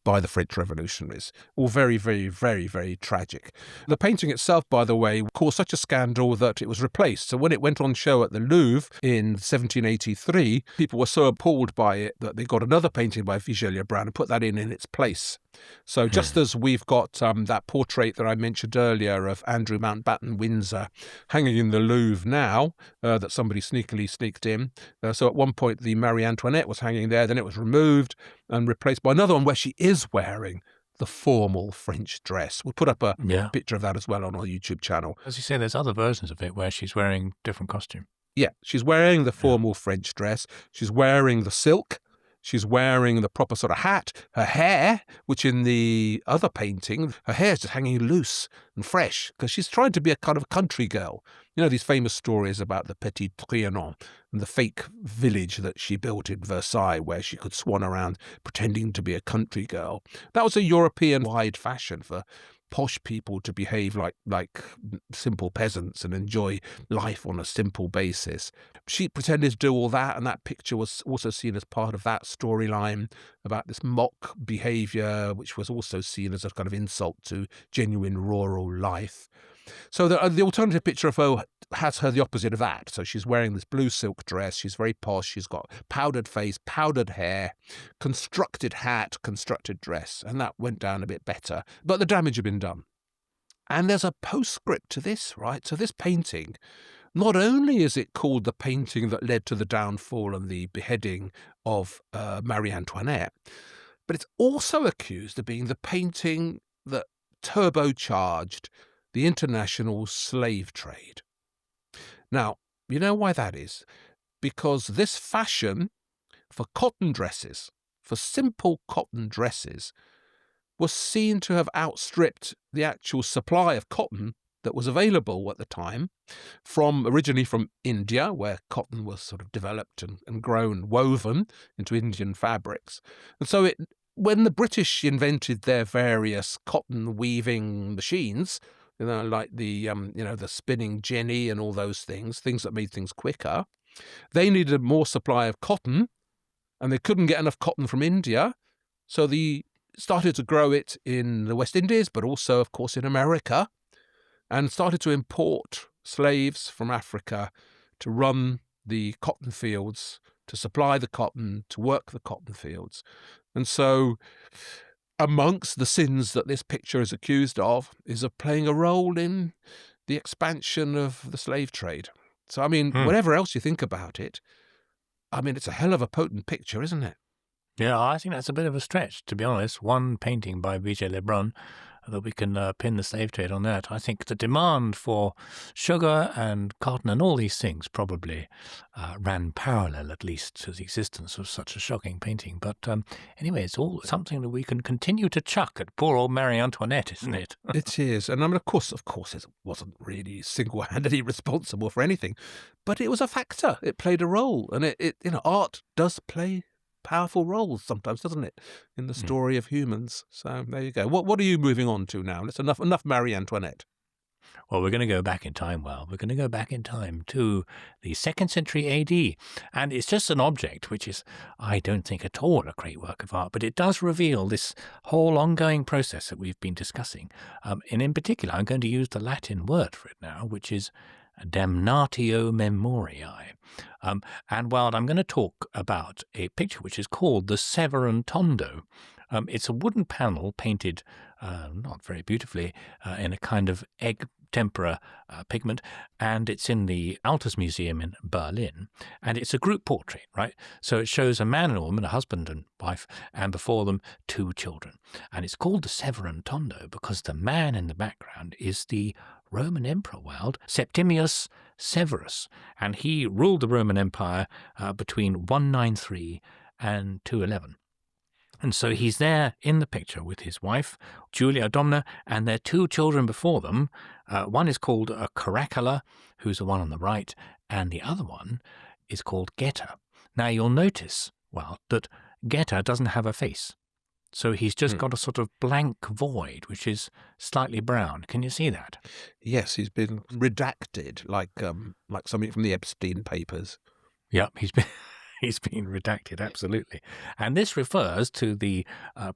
by the French revolutionaries. All very, very, very, very tragic. The painting itself, by the way, caused such a scandal that it was replaced. So when it went on show at the Louvre in 1783, people were so appalled by it that they got another painting by Vigée Lebrun and put that in its place. So just as we've got that portrait that I mentioned earlier of Andrew Mountbatten-Windsor hanging in the Louvre now, that somebody sneakily sneaked in. So at one point the Marie Antoinette was hanging there, then it was removed and replaced by another one where she is wearing the formal French dress. We'll put up a picture of that as well on our YouTube channel. As you say, there's other versions of it where she's wearing different costume. Yeah, she's wearing the formal French dress. She's wearing the silk. She's wearing the proper sort of hat. Her hair, which in the other painting, her hair is just hanging loose and fresh because she's trying to be a kind of country girl. You know, these famous stories about the Petit Trianon and the fake village that she built in Versailles where she could swan around pretending to be a country girl. That was a European-wide fashion for posh people to behave like simple peasants and enjoy life on a simple basis. She pretended to do all that, and that picture was also seen as part of that storyline about this mock behaviour, which was also seen as a kind of insult to genuine rural life. So the alternative picture of her has her the opposite of that. So she's wearing this blue silk dress. She's very posh. She's got powdered face, powdered hair, constructed hat, constructed dress. And that went down a bit better. But the damage had been done. And there's a postscript to this, right? So this painting, not only is it called the painting that led to the downfall and the beheading of Marie Antoinette, but it's also accused of being the painting that turbocharged the international slave trade. Now, you know why that is? Because this fashion for cotton dresses, for simple cotton dresses, was seen to have outstripped the actual supply of cotton that was available at the time, originally from India, where cotton was sort of developed and grown, woven into Indian fabrics. And so when the British invented their various cotton weaving machines, like the spinning jenny and all those things that made things quicker, they needed more supply of cotton, and they couldn't get enough cotton from India, so they started to grow it in the West Indies, but also, of course, in America, and started to import slaves from Africa to run the cotton fields, to supply the cotton, to work the cotton fields. And so amongst the sins that this picture is accused of is of playing a role in the expansion of the slave trade. So, I mean, whatever else you think about it, I mean, it's a hell of a potent picture, isn't it? Yeah, I think that's a bit of a stretch, to be honest. One painting by Vigée Lebrun, that we can pin the slave trade on that. I think the demand for sugar and cotton and all these things probably ran parallel, at least, to the existence of such a shocking painting. But anyway, it's all something that we can continue to chuck at poor old Marie Antoinette, isn't it? It is. And I mean, of course, it wasn't really single-handedly responsible for anything, but it was a factor. It played a role. And art does play powerful roles sometimes, doesn't it, in the story of humans? So there you go. What are you moving on to now? It's enough Marie Antoinette. Well, we're going to go back in time. We're going to go back in time to the 2nd century AD. And it's just an object which is, I don't think at all a great work of art, but it does reveal this whole ongoing process that we've been discussing. And in particular, I'm going to use the Latin word for it now, which is damnatio memoriae. And while I'm going to talk about a picture which is called the Severan Tondo. It's a wooden panel painted not very beautifully in a kind of egg tempera pigment, and it's in the Altes Museum in Berlin, and it's a group portrait, right? So it shows a man and a woman, a husband and wife, and before them 2 children. And it's called the Severan Tondo because the man in the background is the Roman Emperor, Septimius Severus, and he ruled the Roman Empire between 193 and 211. And so he's there in the picture with his wife, Julia Domna, and their 2 children before them. One is called Caracalla, who's the one on the right, and the other one is called Geta. Now, you'll notice, well, that Geta doesn't have a face. So he's just got a sort of blank void, which is slightly brown. Can you see that? Yes, he's been redacted, like something from the Epstein papers. Yep, he's been redacted, absolutely. And this refers to the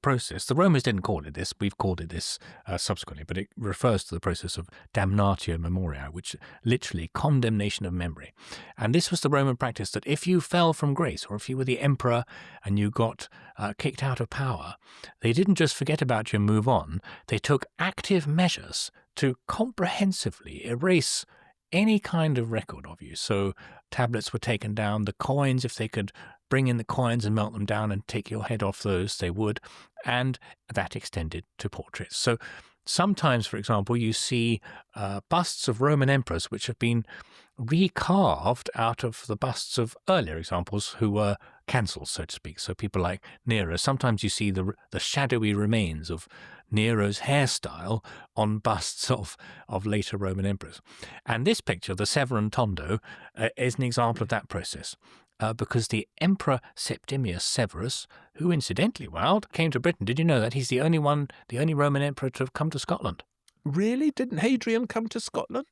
process. The Romans didn't call it this. We've called it this subsequently, but it refers to the process of damnatio memoriae, which literally condemnation of memory. And this was the Roman practice that if you fell from grace, or if you were the emperor and you got kicked out of power, they didn't just forget about you and move on. They took active measures to comprehensively erase any kind of record of you. So tablets were taken down, the coins, if they could bring in the coins and melt them down and take your head off those, they would, and that extended to portraits. So sometimes, for example, you see busts of Roman emperors which have been recarved out of the busts of earlier examples who were cancelled, so to speak. So people like Nero. Sometimes you see the shadowy remains of Nero's hairstyle on busts of later Roman emperors. And this picture, the Severan Tondo, is an example of that process. Because the Emperor Septimius Severus, who incidentally, came to Britain, did you know that he's the only Roman emperor to have come to Scotland? Really? Didn't Hadrian come to Scotland?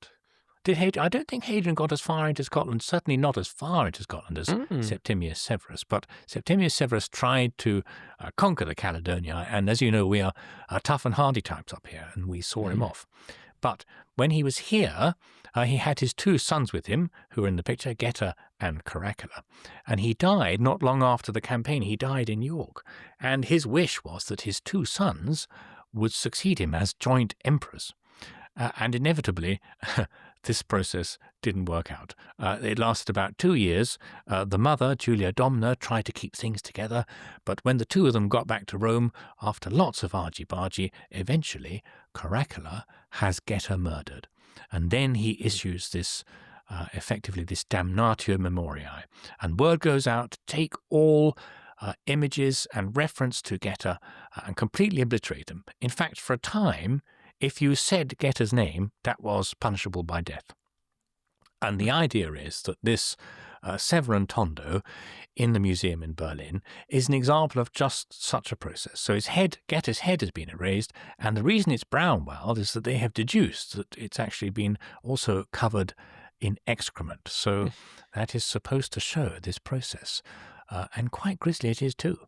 I don't think Hadrian got as far into Scotland, certainly not as far into Scotland as Septimius Severus. But Septimius Severus tried to conquer the Caledonia, and as you know, we are tough and hardy types up here, and we saw him off. But when he was here, he had his 2 sons with him, who are in the picture, Geta and Caracalla. And he died not long after the campaign. He died in York. And his wish was that his 2 sons would succeed him as joint emperors. And inevitably, this process didn't work out. It lasted about 2 years. The mother, Julia Domna, tried to keep things together, but when the 2 of them got back to Rome, after lots of argy-bargy, eventually Caracalla has Geta murdered. And then he issues this, effectively, this damnatio memoriae. And word goes out to take all images and reference to Geta and completely obliterate them. In fact, for a time, if you said Geta's name, that was punishable by death. And the idea is that this Severan Tondo in the museum in Berlin is an example of just such a process. So Geta's head has been erased, and the reason it's brown, is that they have deduced that it's actually been also covered in excrement. So that is supposed to show this process. And quite grisly it is too.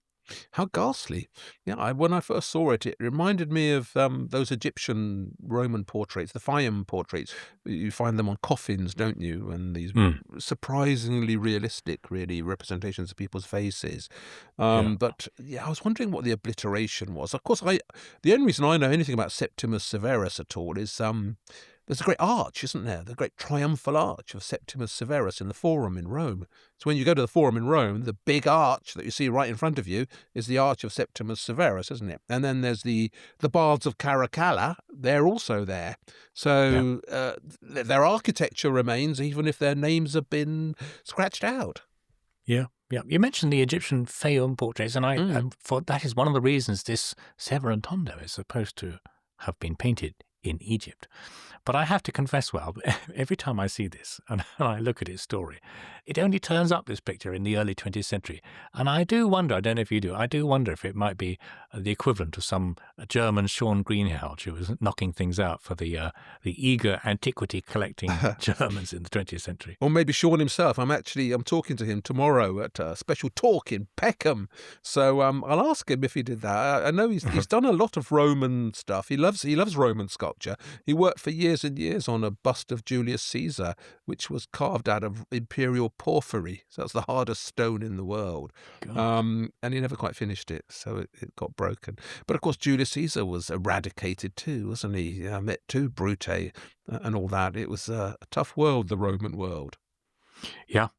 How ghastly. Yeah, when I first saw it, it reminded me of those Egyptian Roman portraits, the Fayum portraits. You find them on coffins, don't you? And these surprisingly realistic, really, representations of people's faces. But I was wondering what the obliteration was. Of course, the only reason I know anything about Septimus Severus at all is there's a great arch, isn't there? The great triumphal arch of Septimus Severus in the Forum in Rome. So when you go to the Forum in Rome, the big arch that you see right in front of you is the arch of Septimus Severus, isn't it? And then there's the baths of Caracalla. They're also there. So their architecture remains, even if their names have been scratched out. Yeah. You mentioned the Egyptian Fayum portraits, and I thought that is one of the reasons this Severan Tondo is supposed to have been painted in Egypt. But I have to confess, every time I see this and I look at its story, it only turns up, this picture, in the early 20th century. And I do wonder, I don't know if you do, I do wonder if it might be the equivalent of some German Sean Greenhalgh who was knocking things out for the eager antiquity collecting Germans in the 20th century. Or maybe Sean himself. I'm talking to him tomorrow at a special talk in Peckham. So I'll ask him if he did that. I know he's done a lot of Roman stuff. He loves Roman sculpture. He worked for years and years on a bust of Julius Caesar, which was carved out of imperial porphyry. So that's the hardest stone in the world. And he never quite finished it, so it got broken. But of course, Julius Caesar was eradicated too, wasn't he? Met too, Brute and all that. It was a tough world, the Roman world. Yeah.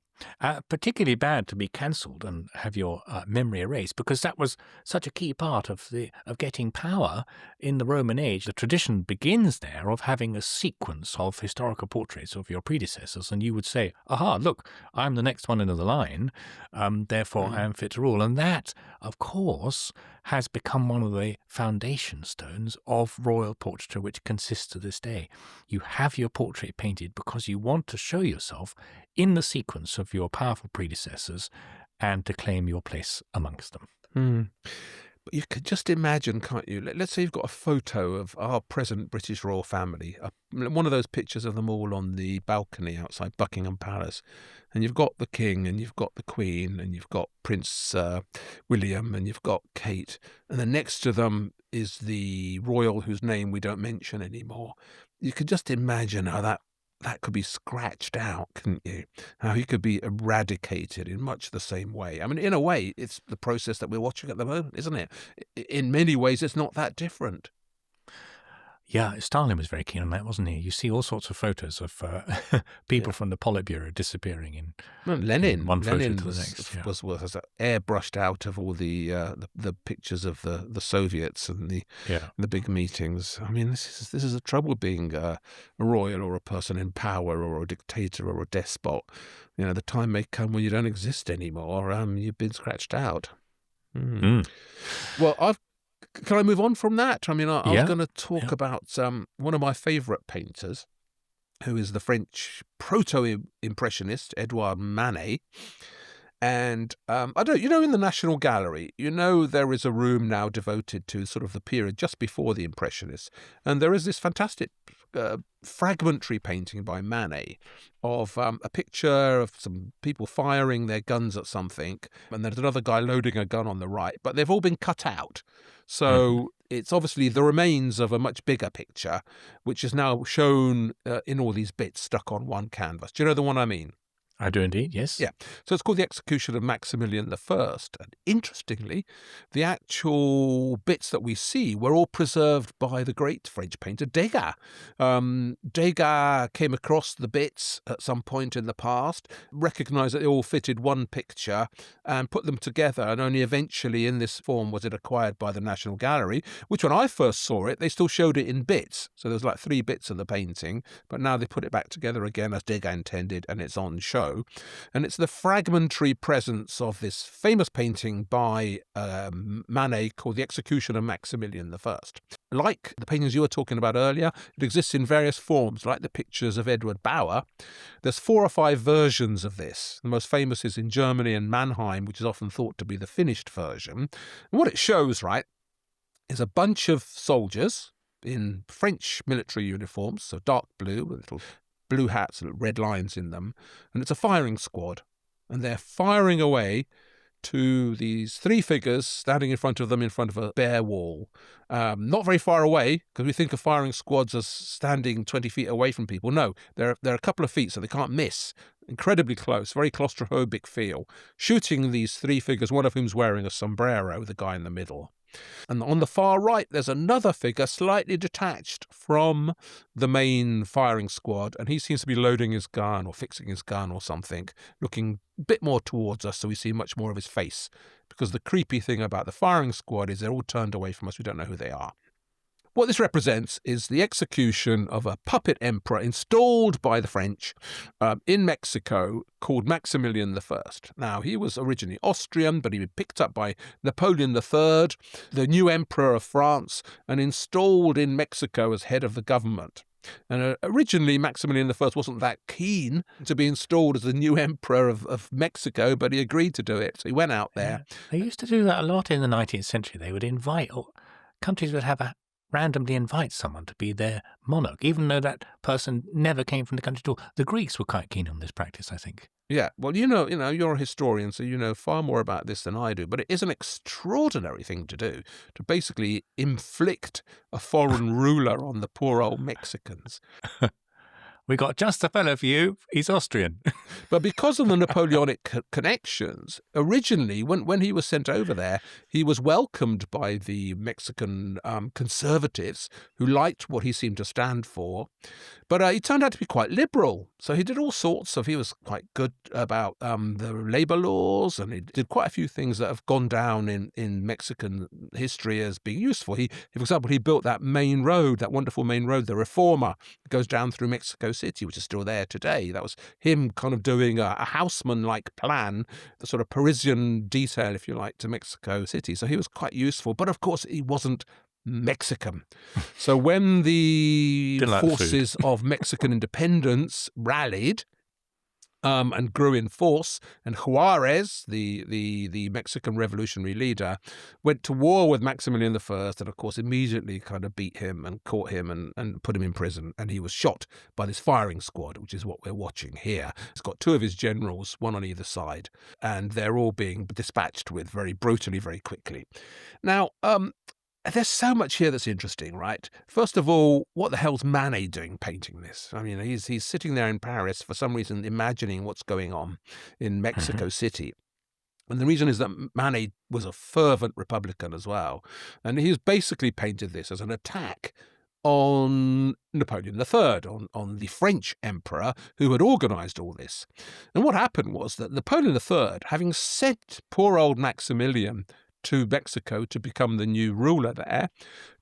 Particularly bad to be cancelled and have your memory erased, because that was such a key part of getting power in the Roman age. The tradition begins there of having a sequence of historical portraits of your predecessors, and you would say, aha, look, I'm the next one into the line, therefore I am fit to rule. And that, of course, has become one of the foundation stones of royal portraiture, which consists to this day. You have your portrait painted because you want to show yourself in the sequence of your powerful predecessors and to claim your place amongst them. But you could just imagine, can't you? Let's say you've got a photo of our present British royal family, one of those pictures of them all on the balcony outside Buckingham Palace. And you've got the King, and you've got the Queen, and you've got Prince William, and you've got Kate. And then next to them is the royal whose name we don't mention anymore. You could just imagine how that could be scratched out, couldn't you? How he could be eradicated in much the same way. I mean, in a way, it's the process that we're watching at the moment, isn't it? In many ways, it's not that different. Yeah, Stalin was very keen on that, wasn't he? You see all sorts of photos of people from the Politburo disappearing in one photo to the next. Was airbrushed out of all the pictures of the Soviets and the big meetings. I mean, this is the trouble being a royal or a person in power or a dictator or a despot. You know, the time may come when you don't exist anymore. You've been scratched out. Well, can I move on from that? I mean, I was going to talk about one of my favourite painters, who is the French proto-impressionist Edouard Manet. And in the National Gallery, there is a room now devoted to sort of the period just before the Impressionists. And there is this fantastic fragmentary painting by Manet of a picture of some people firing their guns at something. And there's another guy loading a gun on the right, but they've all been cut out. So it's obviously the remains of a much bigger picture, which is now shown in all these bits stuck on one canvas. Do you know the one I mean? I do indeed, yes. Yeah. So it's called The Execution of Maximilian I. And interestingly, the actual bits that we see were all preserved by the great French painter Degas. Degas came across the bits at some point in the past, recognised that they all fitted one picture and put them together. And only eventually in this form was it acquired by the National Gallery, which when I first saw it, they still showed it in bits. So there's like 3 bits of the painting, but now they put it back together again as Degas intended, and it's on show. And it's the fragmentary presence of this famous painting by Manet called The Execution of Maximilian I. Like the paintings you were talking about earlier, it exists in various forms, like the pictures of Edward Bauer. There's 4 or 5 versions of this. The most famous is in Germany and Mannheim, which is often thought to be the finished version. And what it shows, right, is a bunch of soldiers in French military uniforms, so dark blue with little blue hats and red lines in them, and it's a firing squad, and they're firing away to these 3 figures standing in front of them in front of a bare wall, not very far away, because we think of firing squads as standing 20 feet away from people. No, they're a couple of feet, so they can't miss. Incredibly close, very claustrophobic feel, shooting these 3 figures, one of whom's wearing a sombrero, the guy in the middle. And on the far right, there's another figure slightly detached from the main firing squad, and he seems to be loading his gun or fixing his gun or something, looking a bit more towards us, so we see much more of his face. Because the creepy thing about the firing squad is they're all turned away from us. We don't know who they are. What this represents is the execution of a puppet emperor installed by the French in Mexico called Maximilian I. Now, he was originally Austrian, but he was picked up by Napoleon III, the new emperor of France, and installed in Mexico as head of the government. And originally, Maximilian I wasn't that keen to be installed as the new emperor of Mexico, but he agreed to do it. So he went out there. Yeah. They used to do that a lot in the 19th century. They would invite, or countries would randomly invite someone to be their monarch, even though that person never came from the country at all. The Greeks were quite keen on this practice, I think. Yeah, well, you're a historian, so you know far more about this than I do, but it is an extraordinary thing to do, to basically inflict a foreign ruler on the poor old Mexicans. We got just the fellow for you. He's Austrian. But because of the Napoleonic connections, originally, when he was sent over there, he was welcomed by the Mexican conservatives who liked what he seemed to stand for. But he turned out to be quite liberal. So he did all sorts of, he was quite good about the labor laws, and he did quite a few things that have gone down in Mexican history as being useful. For example, he built that main road, that wonderful main road, the Reforma, that goes down through Mexico City, which is still there today. That was him kind of doing a houseman-like plan, the sort of Parisian detail, if you like, to Mexico City. So he was quite useful. But of course, he wasn't Mexican. So when the forces of Mexican independence rallied and grew in force, and Juarez, the Mexican revolutionary leader, went to war with Maximilian I, and of course immediately kind of beat him and caught him and put him in prison, and he was shot by this firing squad, which is what we're watching here. It's got two of his generals, one on either side, and they're all being dispatched with very brutally, very quickly. Now, there's so much here that's interesting, right? First of all, what the hell's Manet doing painting this? I mean, he's sitting there in Paris for some reason imagining what's going on in Mexico City. And the reason is that Manet was a fervent Republican as well. And he's basically painted this as an attack on Napoleon III, on the French emperor who had organized all this. And what happened was that Napoleon III, having sent poor old Maximilian to Mexico to become the new ruler there,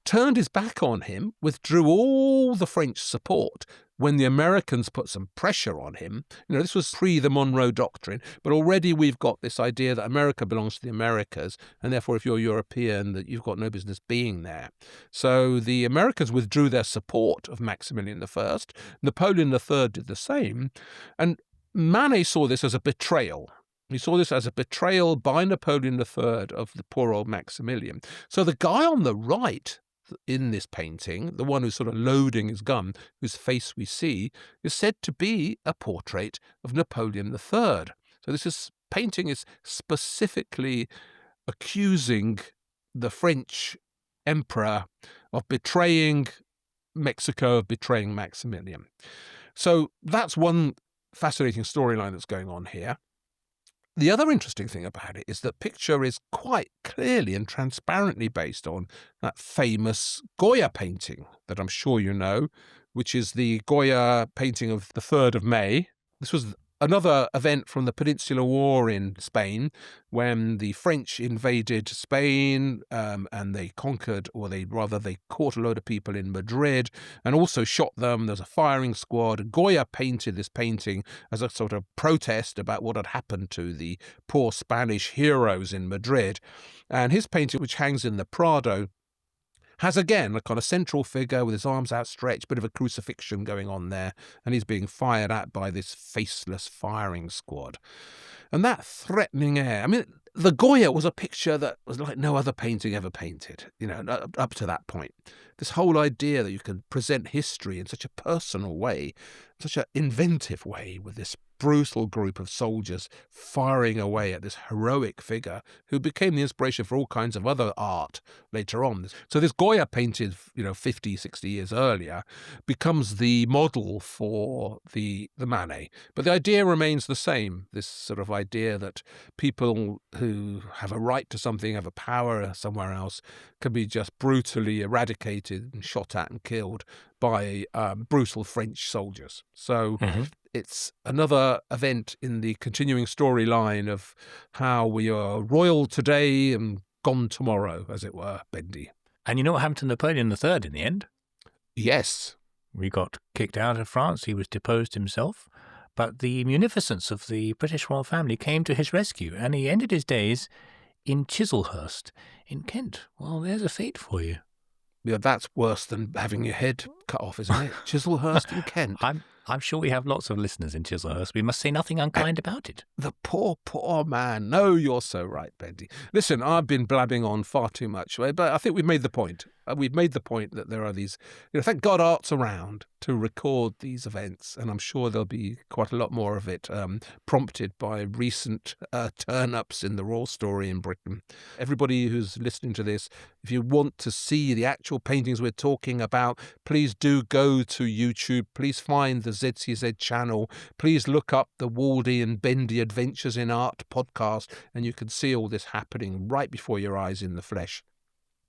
turned his back on him, withdrew all the French support when the Americans put some pressure on him. You know, this was pre the Monroe Doctrine, but already we've got this idea that America belongs to the Americas, and therefore if you're European, that you've got no business being there. So the Americans withdrew their support of Maximilian I. Napoleon III did the same, and Manet saw this as a betrayal. He saw this as a betrayal by Napoleon III of the poor old Maximilian. So the guy on the right in this painting, the one who's sort of loading his gun, whose face we see, is said to be a portrait of Napoleon III. So this painting is specifically accusing the French emperor of betraying Mexico, of betraying Maximilian. So that's one fascinating storyline that's going on here. The other interesting thing about it is that picture is quite clearly and transparently based on that famous Goya painting that I'm sure you know, which is the Goya painting of the 3rd of May. This was another event from the Peninsular War in Spain when the French invaded Spain and they conquered, or they caught a load of people in Madrid and also shot them. There's a firing squad. Goya painted this painting as a sort of protest about what had happened to the poor Spanish heroes in Madrid. And his painting, which hangs in the Prado, has again a kind of central figure with his arms outstretched, bit of a crucifixion going on there, and he's being fired at by this faceless firing squad. And that threatening air, I mean, the Goya was a picture that was like no other painting ever painted, you know, up to that point. This whole idea that you can present history in such a personal way, such an inventive way, with this brutal group of soldiers firing away at this heroic figure who became the inspiration for all kinds of other art later on. So this Goya painted, 50, 60 years earlier becomes the model for the Manet. But the idea remains the same, this sort of idea that people who have a right to something, have a power somewhere else, can be just brutally eradicated and shot at and killed by brutal French soldiers. So it's another event in the continuing storyline of how we are royal today and gone tomorrow, as it were, Bendy. And you know what happened to Napoleon III in the end? Yes. We got kicked out of France. He was deposed himself. But the munificence of the British royal family came to his rescue, and he ended his days in Chislehurst in Kent. Well, there's a fate for you. Yeah, that's worse than having your head cut off, isn't it? Chislehurst in Kent. I'm sure we have lots of listeners in Chislehurst. We must say nothing unkind about it. The poor, poor man. No, you're so right, Bendy. Listen, I've been blabbing on far too much, but I think we've made the point. We've made the point that there are these, thank God art's around to record these events, and I'm sure there'll be quite a lot more of it, prompted by recent turn-ups in the raw story in Britain. Everybody who's listening to this, if you want to see the actual paintings we're talking about, please do go to YouTube. Please find the ZCZ channel. Please look up the Waldy and Bendy Adventures in Art podcast, and you can see all this happening right before your eyes in the flesh.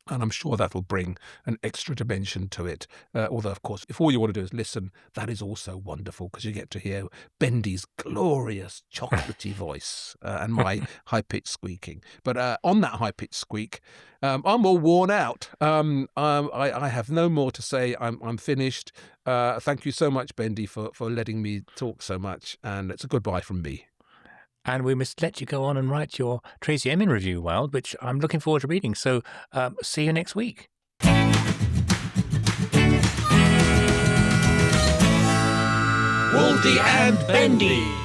And I'm sure that will bring an extra dimension to it. Although, of course, if all you want to do is listen, that is also wonderful because you get to hear Bendy's glorious chocolatey voice and my high-pitched squeaking. But on that high-pitched squeak, I'm all worn out. I have no more to say. I'm finished. Thank you so much, Bendy, for letting me talk so much. And it's a goodbye from me. And we must let you go on and write your Tracey Emin review, Wild, which I'm looking forward to reading. So see you next week. Waldy and Bendy.